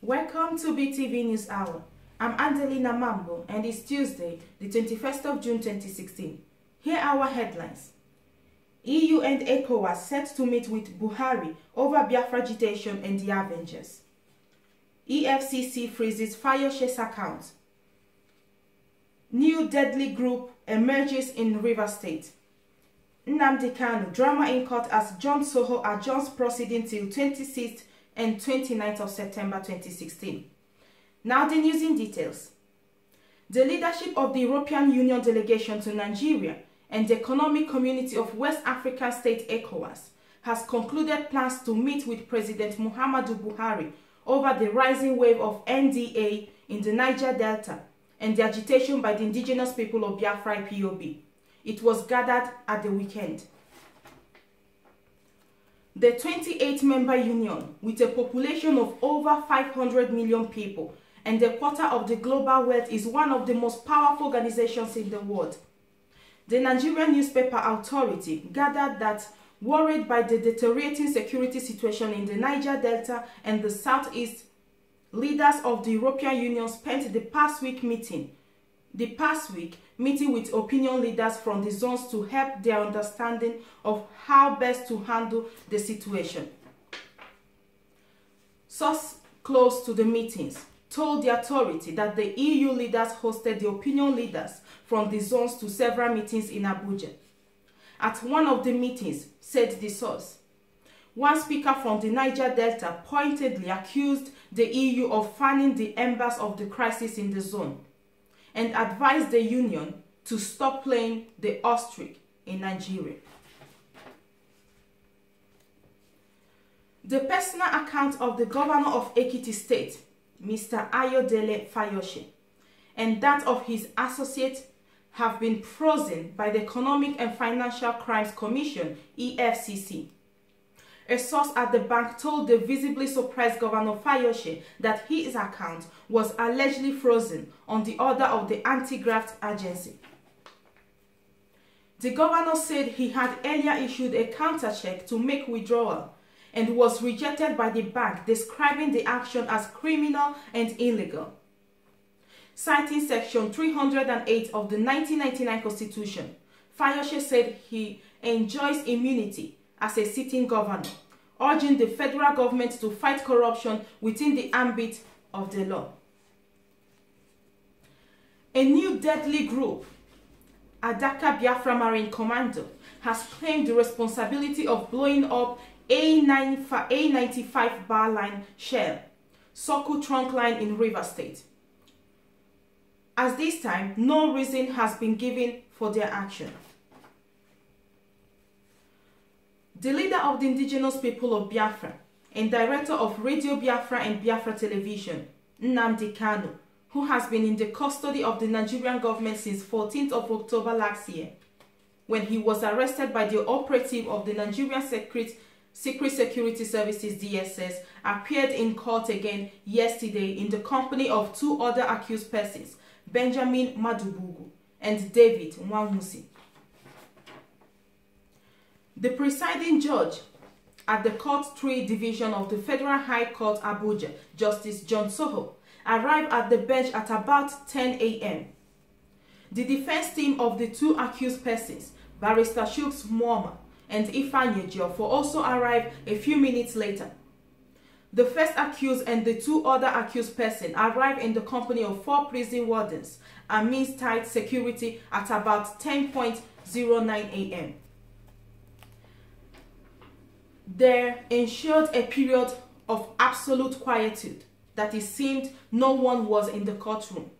Welcome to BTV News Hour. I'm Angelina Mambo and it's Tuesday, the 21st of June 2016. Here are our headlines. EU and ECOWAS set to meet with Buhari over Biafra agitation and the Avengers. EFCC freezes Fayoshe's account. New deadly group emerges in Rivers State. Nnamdi Kanu, drama in court as John Soho adjourns proceeding till 26th and 29th of September 2016. Now the news in details. The leadership of the European Union delegation to Nigeria and the Economic Community of West African States ECOWAS has concluded plans to meet with President Muhammadu Buhari over the rising wave of NDA in the Niger Delta and the agitation by the indigenous people of Biafra IPOB. It was gathered at the weekend. The 28-member union, with a population of over 500 million people and a quarter of the global wealth, is one of the most powerful organizations in the world. The Nigerian newspaper Authority gathered that, worried by the deteriorating security situation in the Niger Delta and the Southeast, leaders of the European Union spent the past week meeting with opinion leaders from the zones to help their understanding of how best to handle the situation. Sources close to the meetings told the authority that the EU leaders hosted the opinion leaders from the zones to several meetings in Abuja. At one of the meetings, said the source, one speaker from the Niger Delta pointedly accused the EU of fanning the embers of the crisis in the zone and advised the Union to stop playing the ostrich in Nigeria. The personal account of the governor of Ekiti State, Mr. Ayodele Fayose, and that of his associates have been frozen by the Economic and Financial Crimes Commission, EFCC. A source at the bank told the visibly surprised Governor Fayose that his account was allegedly frozen on the order of the anti-graft agency. The governor said he had earlier issued a counter-check to make withdrawal and was rejected by the bank, describing the action as criminal and illegal. Citing Section 308 of the 1999 Constitution, Fayose said he enjoys immunity as a sitting governor, urging the federal government to fight corruption within the ambit of the law. A new deadly group, Adaka Biafra Marine Commando, has claimed the responsibility of blowing up A95 bar line shell, Soko trunk line in Rivers State. At this time, no reason has been given for their action. The leader of the indigenous people of Biafra and director of Radio Biafra and Biafra Television, Nnamdi Kanu, who has been in the custody of the Nigerian government since 14th of October last year, when he was arrested by the operative of the Nigerian Secret Security Services DSS, appeared in court again yesterday in the company of two other accused persons, Benjamin Madubugu and David Nwamusi. The presiding judge at the Court 3 Division of the Federal High Court Abuja, Justice John Soho, arrived at the bench at about 10 a.m. The defense team of the two accused persons, Barrister Shooks Muoma and Ifeanyi Ejiofor, also arrived a few minutes later. The first accused and the two other accused persons arrived in the company of four prison wardens amidst tight security at about 10:09 a.m. There ensued a period of absolute quietude that it seemed no one was in the courtroom.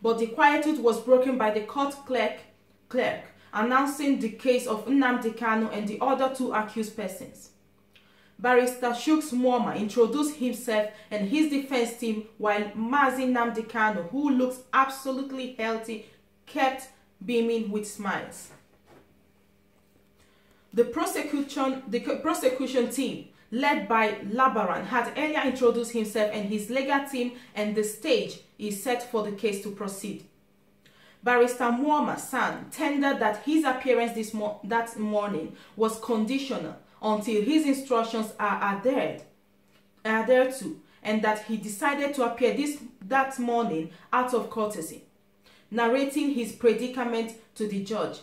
But the quietude was broken by the court clerk announcing the case of Nnamdi Kanu and the other two accused persons. Barrister Shooks Muoma introduced himself and his defense team, while Mazi Nnamdi Kanu, who looks absolutely healthy, kept beaming with smiles. The prosecution team, led by Labaran, had earlier introduced himself and his legal team, and the stage is set for the case to proceed. Barrister Muoma San tendered that his appearance that morning was conditional until his instructions are adhered to, and that he decided to appear that morning out of courtesy, narrating his predicament to the judge.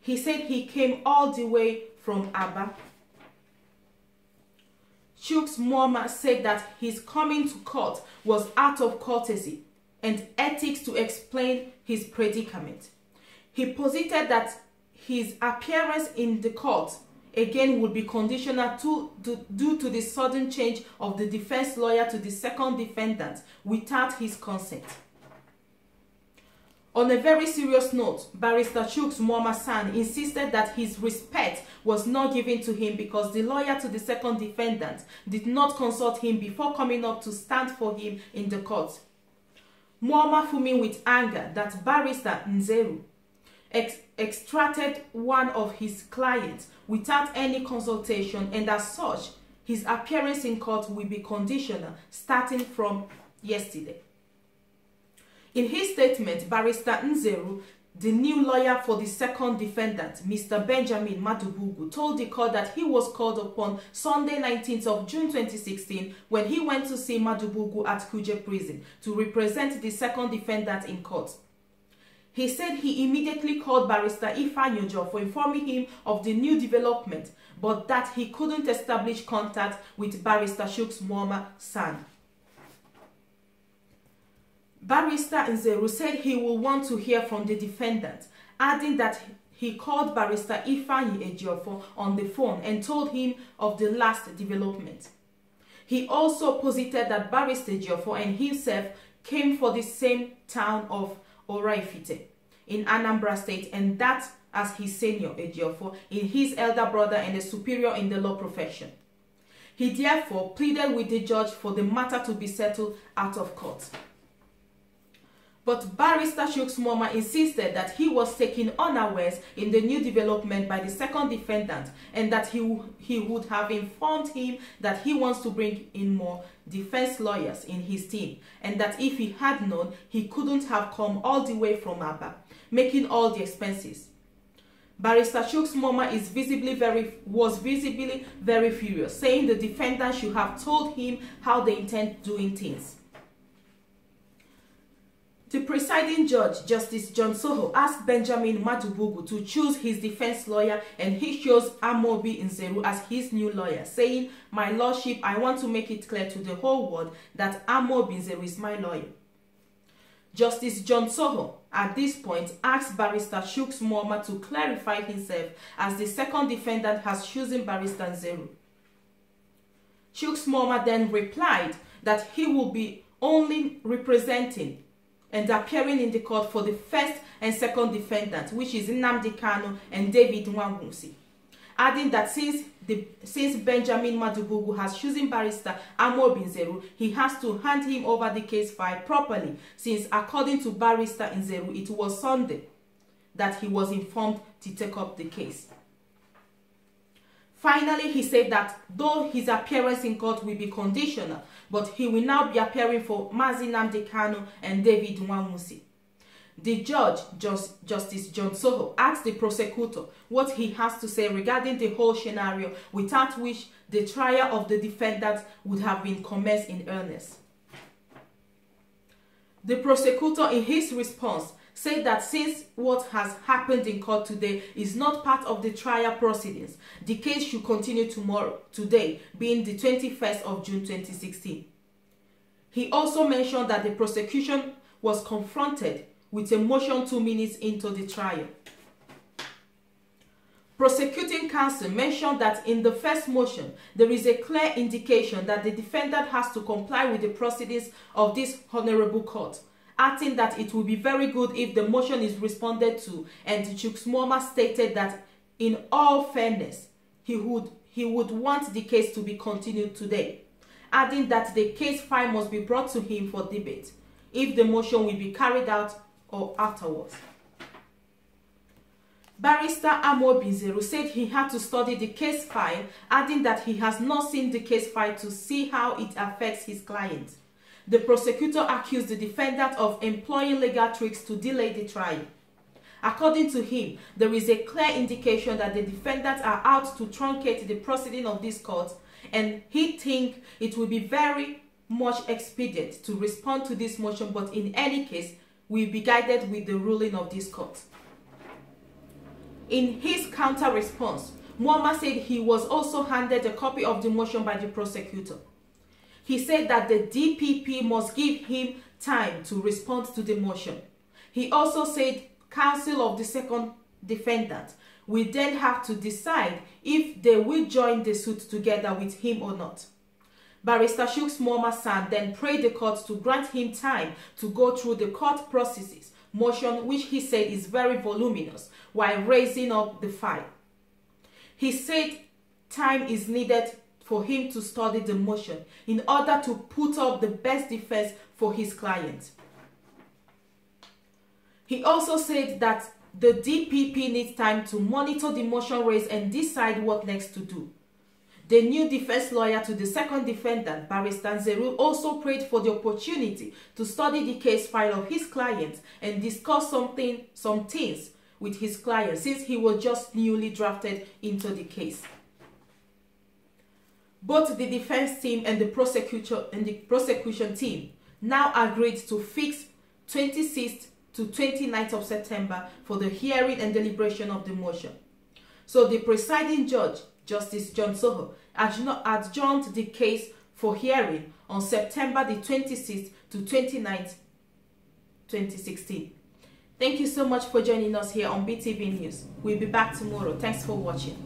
He said he came all the way from Aba. Chuks Muoma said that his coming to court was out of courtesy and ethics to explain his predicament. He posited that his appearance in the court again would be conditional due to the sudden change of the defense lawyer to the second defendant without his consent. On a very serious note, Barrister Chuks Muoma San insisted that his respect was not given to him because the lawyer to the second defendant did not consult him before coming up to stand for him in the court. Muoma fuming with anger that Barrister Nzeru extracted one of his clients without any consultation, and as such, his appearance in court will be conditional starting from yesterday. In his statement, Barrister Nzeru, the new lawyer for the second defendant, Mr. Benjamin Madubugu, told the court that he was called upon Sunday 19th of June 2016 when he went to see Madubugu at Kuje prison to represent the second defendant in court. He said he immediately called Barrister Ifanyojo for informing him of the new development, but that he couldn't establish contact with Barrister Chuks Muoma San. Barrister Nzeru said he will want to hear from the defendant, adding that he called Barrister Ifanyi Ejiofor on the phone and told him of the last development. He also posited that Barrister Ejiofor and himself came for the same town of Oraifite in Anambra State, and that as his senior Ejiofor in his elder brother and a superior in the law profession. He therefore pleaded with the judge for the matter to be settled out of court. But Barrister Chuks Muoma insisted that he was taken unawares in the new development by the second defendant and that he would have informed him that he wants to bring in more defense lawyers in his team, and that if he had known, he couldn't have come all the way from Aba, making all the expenses. Barrister Chuks Muoma was visibly very furious, saying the defendant should have told him how they intend doing things. The presiding judge, Justice John Soho, asked Benjamin Madubugu to choose his defense lawyer, and he chose Amobi Nzeru as his new lawyer, saying, "My lordship, I want to make it clear to the whole world that Amobi Nzeru is my lawyer." Justice John Soho, at this point, asked Barrister Chuks Muoma to clarify himself as the second defendant has chosen Barrister Nzeru. Chuks Muoma then replied that he will be only representing and appearing in the court for the first and second defendant, which is Nnamdi Kanu and David Nwangwusi, adding that since Benjamin Madubugu has chosen Barrister Amobi Nzeru, he has to hand him over the case file properly, since according to Barrister Nzeru, it was Sunday that he was informed to take up the case. Finally, he said that though his appearance in court will be conditional, but he will now be appearing for Mazi Nnamdi Kanu and David Nwangwusi. The judge, Justice John Soho, asked the prosecutor what he has to say regarding the whole scenario, without which the trial of the defendant would have been commenced in earnest. The prosecutor, in his response, said that since what has happened in court today is not part of the trial proceedings, the case should continue today, being the 21st of June 2016. He also mentioned that the prosecution was confronted with a motion 2 minutes into the trial. Prosecuting counsel mentioned that in the first motion, there is a clear indication that the defendant has to comply with the proceedings of this honorable court, adding that it would be very good if the motion is responded to, and Chuks Muoma stated that in all fairness, he would want the case to be continued today, adding that the case file must be brought to him for debate, if the motion will be carried out or afterwards. Barrister Amobi Nzeru said he had to study the case file, adding that he has not seen the case file to see how it affects his client. The prosecutor accused the defendant of employing legal tricks to delay the trial. According to him, there is a clear indication that the defendants are out to truncate the proceeding of this court, and he thinks it will be very much expedient to respond to this motion, but in any case, we'll be guided with the ruling of this court. In his counter response, Muammar said he was also handed a copy of the motion by the prosecutor. He said that the DPP must give him time to respond to the motion. He also said counsel of the second defendant will then have to decide if they will join the suit together with him or not. Barrister Chuks Muammar San then prayed the court to grant him time to go through the court processes, motion which he said is very voluminous, while raising up the file. He said time is needed for him to study the motion in order to put up the best defense for his client. He also said that the DPP needs time to monitor the motion raised and decide what next to do. The new defense lawyer to the second defendant, Barrister Nzeru, also prayed for the opportunity to study the case file of his client and discuss some things with his client, since he was just newly drafted into the case. Both the defense team and the prosecution team now agreed to fix 26th to 29th of September for the hearing and deliberation of the motion. So the presiding judge, Justice John Soho, adjourned the case for hearing on September the 26th to 29th, 2016. Thank you so much for joining us here on BTV News. We'll be back tomorrow. Thanks for watching.